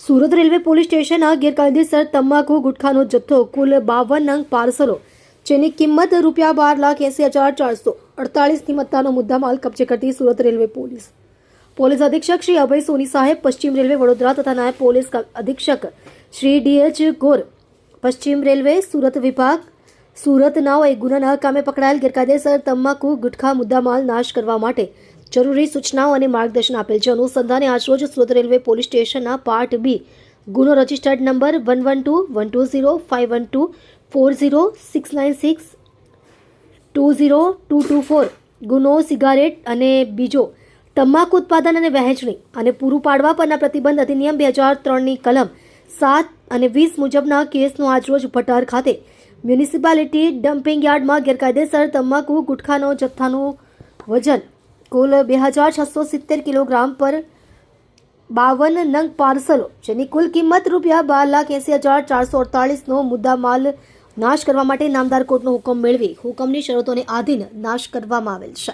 Surat railway police સ્ટેશનના ગેરકાયદેસર તમાકુ ગુટખાનો જથ્થો કુલ 52 નંગ પાર્સલો જેની કિંમત ₹12,80,448ની મત્તાનો મુદ્દામાલ કબજે કરતી સુરત રેલવે પોલીસ અધિક્ષક શ્રી અભય સોની સાહેબ પશ્ચિમ રેલવે વડોદરા તથા નાયબ પોલીસ અધિક્ષક શ્રી DH ગોર પશ્ચિમ રેલવે સુરત વિભાગ સુરત નાઓએ ગુનાના કામે પકડાયેલ ગેરકાયદેસર તમાકુ ગુટખા મુદ્દામાલ નાશ કરવા માટે જરૂરી સૂચનાઓ અને માર્ગદર્શન આપેલ છે. અનુસંધાને આજરોજ સુરત રેલવે પોલીસ સ્ટેશનના પાર્ટ બી ગુનો રજિસ્ટર્ડ નંબર 112-120-512-40-696 20224 ગુનો સિગારેટ અને બીજો તમાકુ ઉત્પાદન અને વહેંચણી અને પૂરું પાડવા પરના પ્રતિબંધ અધિનિયમ 2003ની કલમ 7 અને 20 મુજબના કેસનો આજરોજ ભટાર ખાતે મ્યુનિસિપાલિટી ડમ્પિંગ યાર્ડમાં ગેરકાયદેસર તમાકુ ગુટખાનો જથ્થાનું વજન કુલ 2670 કિલોગ્રામ પર 52 નંગ પાર્સલો જેની કુલ કિંમત ₹12,80,448નો મુદ્દામાલ નાશ કરવા માટે નામદાર કોર્ટનો હુકમ મેળવી હુકમની શરતોને આધીન નાશ કરવામાં આવેલ છે.